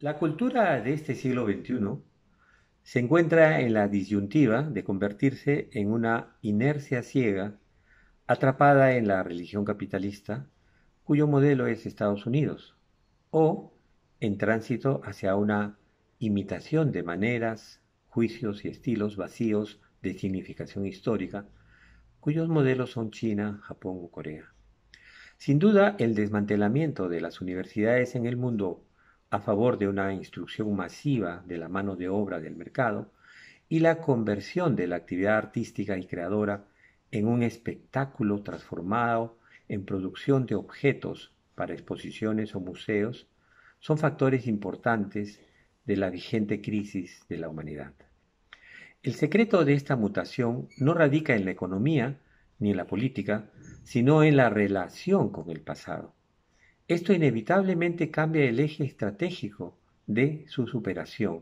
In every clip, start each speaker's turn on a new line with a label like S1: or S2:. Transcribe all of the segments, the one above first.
S1: La cultura de este siglo XXI se encuentra en la disyuntiva de convertirse en una inercia ciega atrapada en la religión capitalista, cuyo modelo es Estados Unidos, o en tránsito hacia una imitación de maneras, juicios y estilos vacíos de significación histórica, cuyos modelos son China, Japón o Corea. Sin duda, el desmantelamiento de las universidades en el mundo a favor de una instrucción masiva de la mano de obra del mercado y la conversión de la actividad artística y creadora en un espectáculo transformado en producción de objetos para exposiciones o museos son factores importantes de la vigente crisis de la humanidad. El secreto de esta mutación no radica en la economía ni en la política, sino en la relación con el pasado. Esto inevitablemente cambia el eje estratégico de su superación,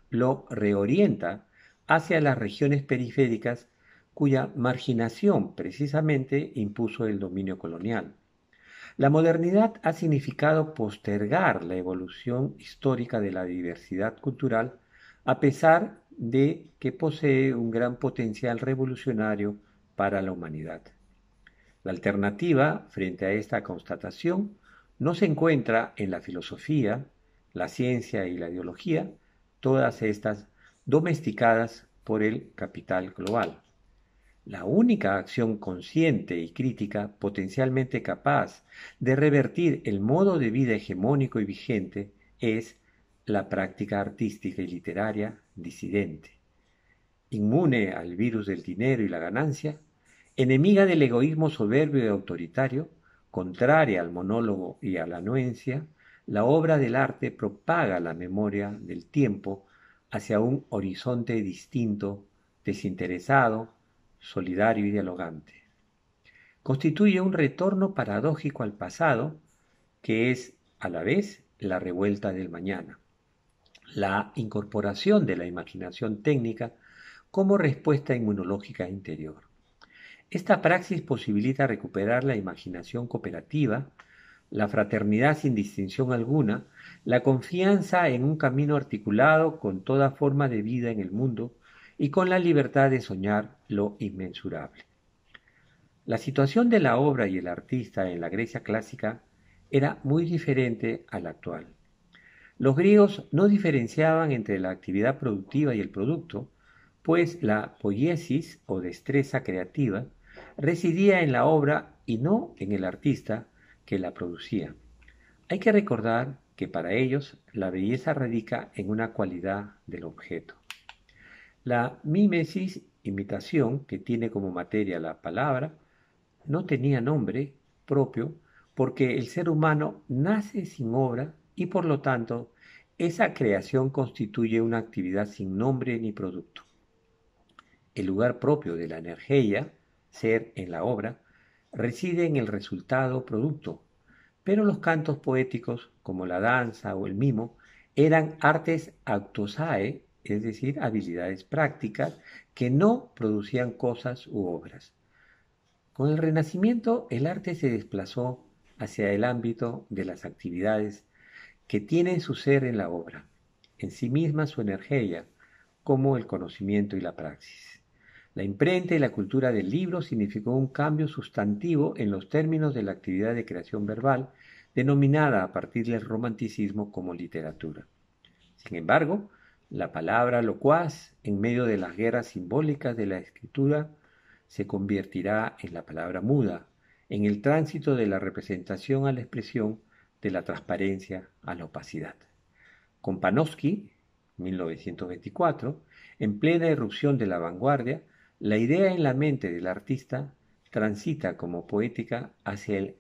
S1: lo reorienta hacia las regiones periféricas cuya marginación precisamente impuso el dominio colonial. La modernidad ha significado postergar la evolución histórica de la diversidad cultural a pesar de que posee un gran potencial revolucionario para la humanidad. La alternativa frente a esta constatación no se encuentra en la filosofía, la ciencia y la ideología, todas estas domesticadas por el capital global. La única acción consciente y crítica potencialmente capaz de revertir el modo de vida hegemónico y vigente es la práctica artística y literaria disidente, inmune al virus del dinero y la ganancia, enemiga del egoísmo soberbio y autoritario, contraria al monólogo y a la anuencia, la obra del arte propaga la memoria del tiempo hacia un horizonte distinto, desinteresado, solidario y dialogante. Constituye un retorno paradójico al pasado, que es a la vez la revuelta del mañana, la incorporación de la imaginación técnica como respuesta inmunológica interior. Esta praxis posibilita recuperar la imaginación cooperativa, la fraternidad sin distinción alguna, la confianza en un camino articulado con toda forma de vida en el mundo y con la libertad de soñar lo inmensurable. La situación de la obra y el artista en la Grecia clásica era muy diferente a la actual. Los griegos no diferenciaban entre la actividad productiva y el producto, pues la poiesis o destreza creativa residía en la obra y no en el artista que la producía. Hay que recordar que para ellos la belleza radica en una cualidad del objeto. La mímesis, imitación, que tiene como materia la palabra, no tenía nombre propio porque el ser humano nace sin obra y por lo tanto esa creación constituye una actividad sin nombre ni producto. El lugar propio de la energía, ser en la obra, reside en el resultado producto, pero los cantos poéticos, como la danza o el mimo, eran artes autosae, es decir, habilidades prácticas que no producían cosas u obras. Con el Renacimiento, el arte se desplazó hacia el ámbito de las actividades que tienen su ser en la obra, en sí misma su energía, como el conocimiento y la praxis. La imprenta y la cultura del libro significó un cambio sustantivo en los términos de la actividad de creación verbal, denominada a partir del romanticismo como literatura. Sin embargo, la palabra locuaz, en medio de las guerras simbólicas de la escritura, se convertirá en la palabra muda, en el tránsito de la representación a la expresión, de la transparencia a la opacidad. Con Panofsky, 1924, en plena irrupción de la vanguardia, la idea en la mente del artista transita como poética hacia el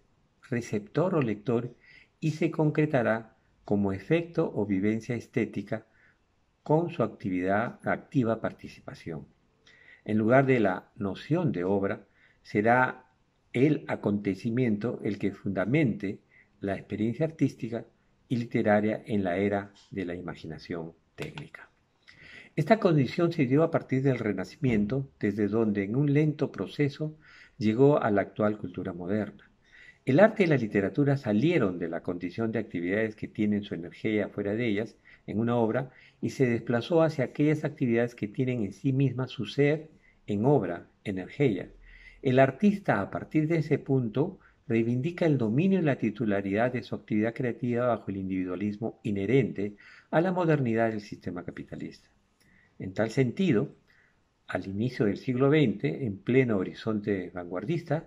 S1: receptor o lector y se concretará como efecto o vivencia estética con su activa participación. En lugar de la noción de obra, será el acontecimiento el que fundamente la experiencia artística y literaria en la era de la imaginación técnica. Esta condición se dio a partir del Renacimiento, desde donde en un lento proceso llegó a la actual cultura moderna. El arte y la literatura salieron de la condición de actividades que tienen su energía fuera de ellas en una obra y se desplazó hacia aquellas actividades que tienen en sí mismas su ser en obra, energía. El artista, a partir de ese punto, reivindica el dominio y la titularidad de su actividad creativa bajo el individualismo inherente a la modernidad del sistema capitalista. En tal sentido, al inicio del siglo XX, en pleno horizonte vanguardista,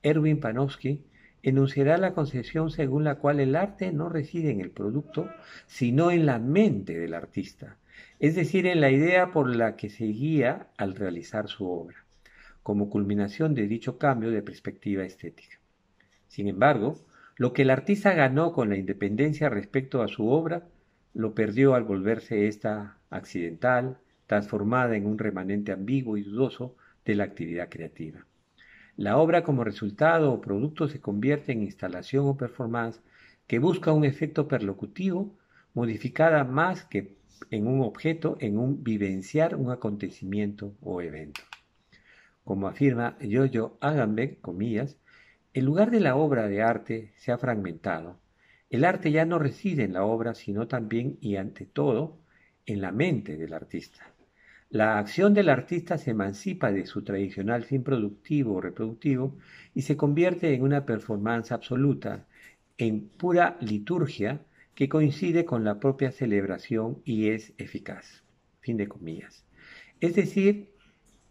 S1: Erwin Panofsky enunciará la concepción según la cual el arte no reside en el producto, sino en la mente del artista, es decir, en la idea por la que se guía al realizar su obra, como culminación de dicho cambio de perspectiva estética. Sin embargo, lo que el artista ganó con la independencia respecto a su obra, lo perdió al volverse ésta accidental, transformada en un remanente ambiguo y dudoso de la actividad creativa. La obra como resultado o producto se convierte en instalación o performance que busca un efecto perlocutivo, modificada más que en un objeto, en un vivenciar un acontecimiento o evento. Como afirma Jojo Agamben, comillas, el lugar de la obra de arte se ha fragmentado. El arte ya no reside en la obra, sino también y ante todo en la mente del artista. La acción del artista se emancipa de su tradicional fin productivo o reproductivo y se convierte en una performance absoluta, en pura liturgia que coincide con la propia celebración y es eficaz. Fin de comillas. Es decir,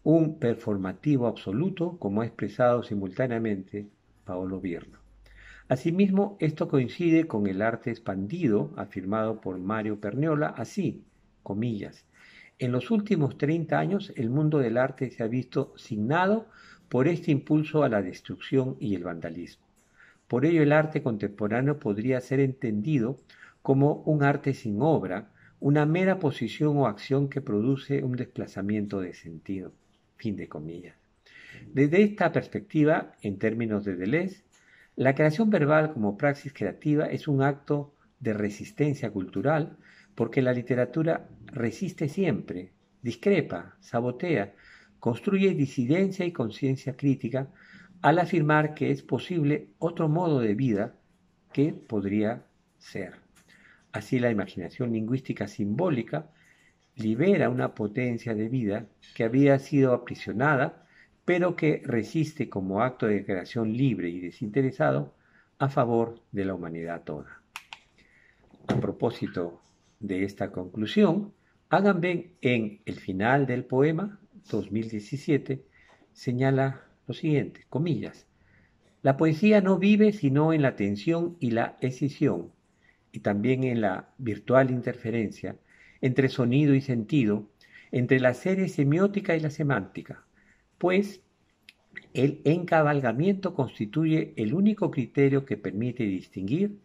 S1: un performativo absoluto, como ha expresado simultáneamente Paolo Virno. Asimismo, esto coincide con el arte expandido, afirmado por Mario Perniola, así, comillas, en los últimos 30 años el mundo del arte se ha visto signado por este impulso a la destrucción y el vandalismo. Por ello el arte contemporáneo podría ser entendido como un arte sin obra, una mera posición o acción que produce un desplazamiento de sentido. Fin de comillas. Desde esta perspectiva, en términos de Deleuze, la creación verbal como praxis creativa es un acto de resistencia cultural porque la literatura resiste siempre, discrepa, sabotea, construye disidencia y conciencia crítica al afirmar que es posible otro modo de vida que podría ser. Así la imaginación lingüística simbólica libera una potencia de vida que había sido aprisionada, pero que resiste como acto de creación libre y desinteresado a favor de la humanidad toda. A propósito de esta conclusión, Agamben en el final del poema 2017 señala lo siguiente, comillas, la poesía no vive sino en la tensión y la escisión, y también en la virtual interferencia entre sonido y sentido, entre la serie semiótica y la semántica, pues el encabalgamiento constituye el único criterio que permite distinguir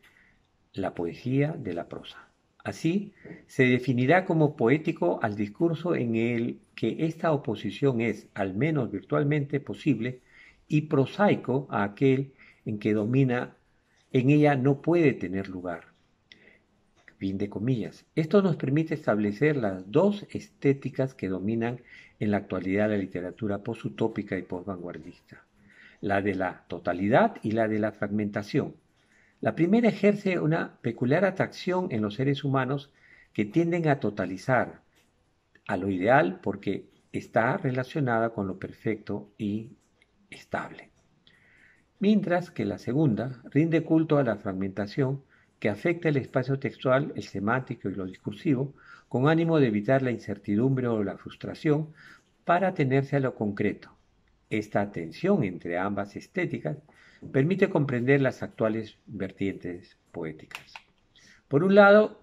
S1: la poesía de la prosa. Así, se definirá como poético al discurso en el que esta oposición es, al menos virtualmente, posible, y prosaico a aquel en que domina, en ella no puede tener lugar. Fin de comillas. Esto nos permite establecer las dos estéticas que dominan en la actualidad la literatura posutópica y posvanguardista, la de la totalidad y la de la fragmentación. La primera ejerce una peculiar atracción en los seres humanos que tienden a totalizar a lo ideal porque está relacionada con lo perfecto y estable. Mientras que la segunda rinde culto a la fragmentación que afecta el espacio textual, el semántico y lo discursivo, con ánimo de evitar la incertidumbre o la frustración para atenerse a lo concreto. Esta tensión entre ambas estéticas permite comprender las actuales vertientes poéticas. Por un lado,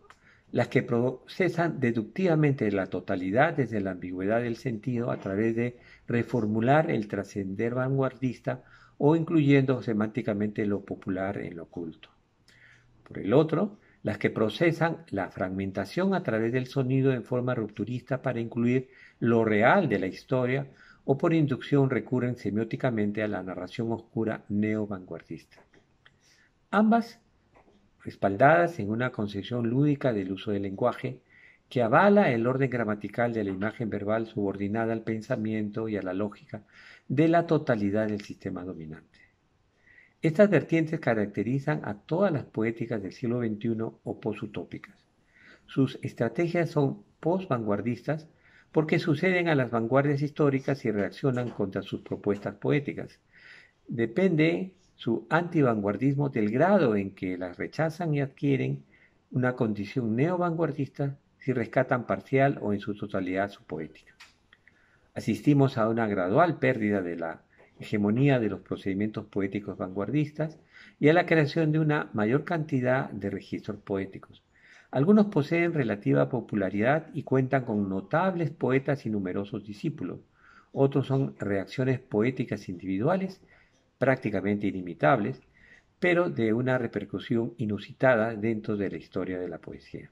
S1: las que procesan deductivamente la totalidad desde la ambigüedad del sentido a través de reformular el trascender vanguardista o incluyendo semánticamente lo popular en lo culto. Por el otro, las que procesan la fragmentación a través del sonido en forma rupturista para incluir lo real de la historia o por inducción recurren semióticamente a la narración oscura neo-vanguardista. Ambas respaldadas en una concepción lúdica del uso del lenguaje que avala el orden gramatical de la imagen verbal subordinada al pensamiento y a la lógica de la totalidad del sistema dominante. Estas vertientes caracterizan a todas las poéticas del siglo XXI o posutópicas. Sus estrategias son post-vanguardistas porque suceden a las vanguardias históricas y reaccionan contra sus propuestas poéticas. Depende su antivanguardismo del grado en que las rechazan y adquieren una condición neovanguardista si rescatan parcial o en su totalidad su poética. Asistimos a una gradual pérdida de la hegemonía de los procedimientos poéticos vanguardistas y a la creación de una mayor cantidad de registros poéticos. Algunos poseen relativa popularidad y cuentan con notables poetas y numerosos discípulos. Otros son reacciones poéticas individuales, prácticamente inimitables, pero de una repercusión inusitada dentro de la historia de la poesía.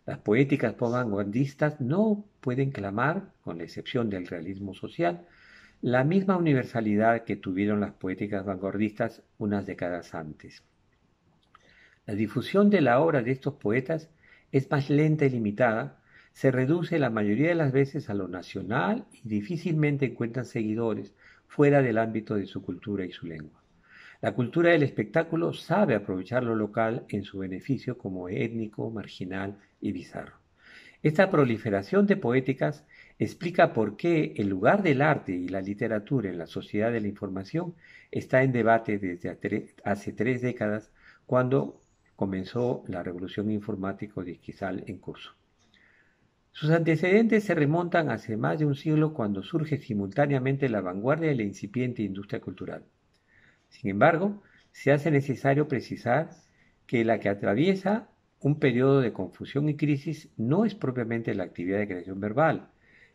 S1: Las poéticas post-vanguardistas no pueden clamar, con la excepción del realismo social, la misma universalidad que tuvieron las poéticas vanguardistas unas décadas antes. La difusión de la obra de estos poetas es más lenta y limitada, se reduce la mayoría de las veces a lo nacional y difícilmente encuentran seguidores fuera del ámbito de su cultura y su lengua. La cultura del espectáculo sabe aprovechar lo local en su beneficio como étnico, marginal y bizarro. Esta proliferación de poéticas explica por qué el lugar del arte y la literatura en la sociedad de la información está en debate desde hace 3 décadas, cuando comenzó la revolución informático-digital en curso. Sus antecedentes se remontan hace más de un siglo, cuando surge simultáneamente la vanguardia y la incipiente industria cultural. Sin embargo, se hace necesario precisar que la que atraviesa un periodo de confusión y crisis no es propiamente la actividad de creación verbal,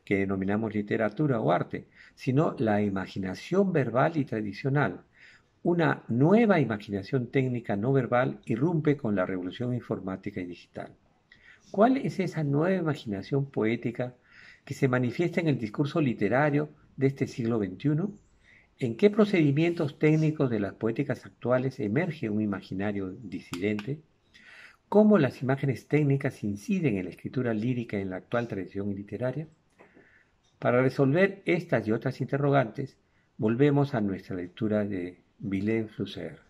S1: que denominamos literatura o arte, sino la imaginación verbal y tradicional. Una nueva imaginación técnica no verbal irrumpe con la revolución informática y digital. ¿Cuál es esa nueva imaginación poética que se manifiesta en el discurso literario de este siglo XXI? ¿En qué procedimientos técnicos de las poéticas actuales emerge un imaginario disidente? ¿Cómo las imágenes técnicas inciden en la escritura lírica en la actual tradición literaria? Para resolver estas y otras interrogantes, volvemos a nuestra lectura de Villain Flusser,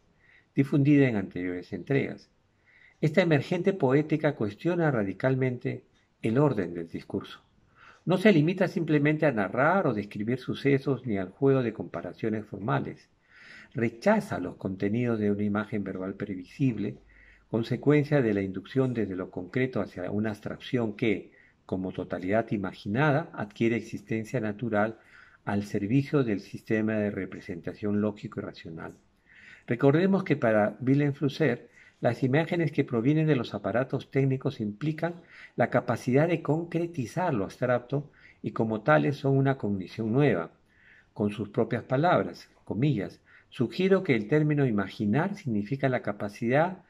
S1: difundida en anteriores entregas. Esta emergente poética cuestiona radicalmente el orden del discurso. No se limita simplemente a narrar o describir sucesos ni al juego de comparaciones formales. Rechaza los contenidos de una imagen verbal previsible, consecuencia de la inducción desde lo concreto hacia una abstracción que, como totalidad imaginada, adquiere existencia natural al servicio del sistema de representación lógico y racional. Recordemos que para Willem Flusser, las imágenes que provienen de los aparatos técnicos implican la capacidad de concretizar lo abstracto y como tales son una cognición nueva. Con sus propias palabras, comillas, sugiero que el término imaginar significa la capacidad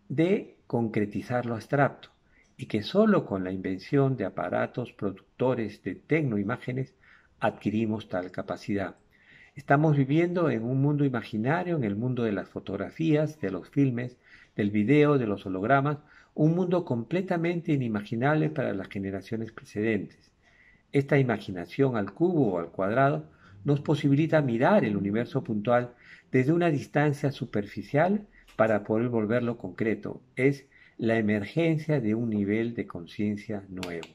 S1: de concretizar lo abstracto y que sólo con la invención de aparatos productores de tecnoimágenes adquirimos tal capacidad. Estamos viviendo en un mundo imaginario, en el mundo de las fotografías, de los filmes, del video, de los hologramas, un mundo completamente inimaginable para las generaciones precedentes. Esta imaginación al cubo o al cuadrado nos posibilita mirar el universo puntual desde una distancia superficial para poder volverlo concreto. Es la emergencia de un nivel de conciencia nuevo.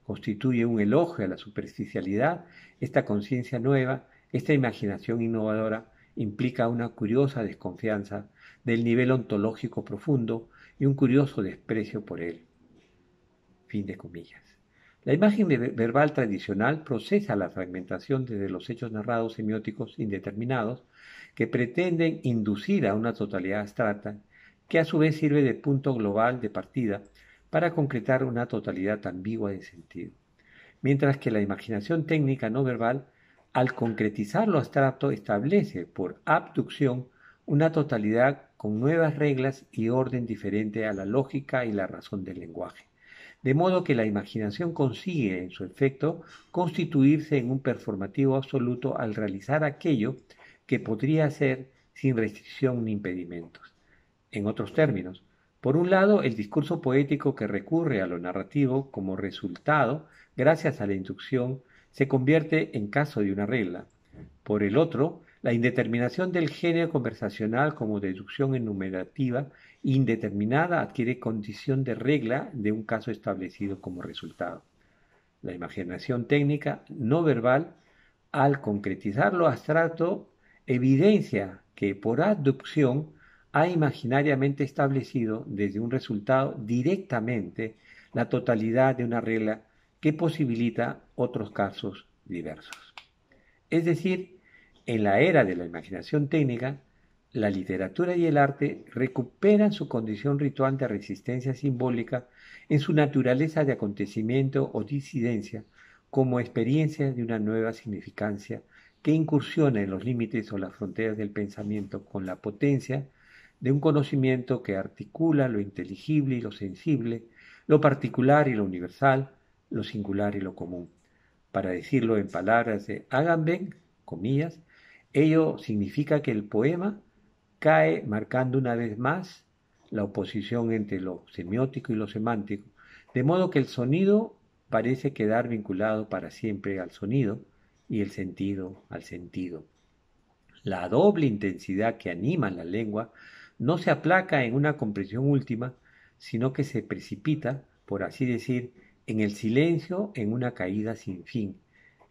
S1: Constituye un elogio a la superficialidad. Esta conciencia nueva, esta imaginación innovadora, implica una curiosa desconfianza del nivel ontológico profundo y un curioso desprecio por él. Fin de comillas. La imagen verbal tradicional procesa la fragmentación desde los hechos narrados semióticos indeterminados que pretenden inducir a una totalidad abstracta, que a su vez sirve de punto global de partida para concretar una totalidad ambigua de sentido. Mientras que la imaginación técnica no verbal, al concretizar lo abstracto, establece por abducción una totalidad con nuevas reglas y orden diferente a la lógica y la razón del lenguaje. De modo que la imaginación consigue, en su efecto, constituirse en un performativo absoluto al realizar aquello que podría hacer sin restricción ni impedimentos. En otros términos, Por un lado, el discurso poético que recurre a lo narrativo como resultado, gracias a la inducción, se convierte en caso de una regla. Por el otro, la indeterminación del género conversacional como deducción enumerativa indeterminada adquiere condición de regla de un caso establecido como resultado. La imaginación técnica no verbal, al concretizar lo abstracto, evidencia que por aducción ha imaginariamente establecido desde un resultado directamente la totalidad de una regla que posibilita otros casos diversos. Es decir, en la era de la imaginación técnica, la literatura y el arte recuperan su condición ritual de resistencia simbólica en su naturaleza de acontecimiento o disidencia como experiencia de una nueva significancia que incursiona en los límites o las fronteras del pensamiento con la potencia de un conocimiento que articula lo inteligible y lo sensible, lo particular y lo universal, lo singular y lo común. Para decirlo en palabras de Agamben, comillas, ello significa que el poema cae marcando una vez más la oposición entre lo semiótico y lo semántico, de modo que el sonido parece quedar vinculado para siempre al sonido y el sentido al sentido. La doble intensidad que anima la lengua no se aplaca en una comprensión última, sino que se precipita, por así decir, en el silencio en una caída sin fin.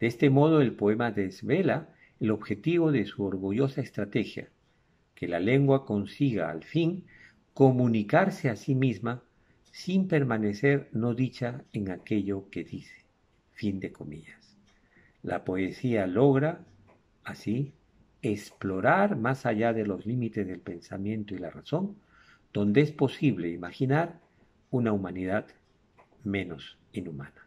S1: De este modo el poema desvela el objetivo de su orgullosa estrategia, que la lengua consiga al fin comunicarse a sí misma sin permanecer no dicha en aquello que dice. Fin de comillas. La poesía logra, así, explorar más allá de los límites del pensamiento y la razón, donde es posible imaginar una humanidad menos inhumana.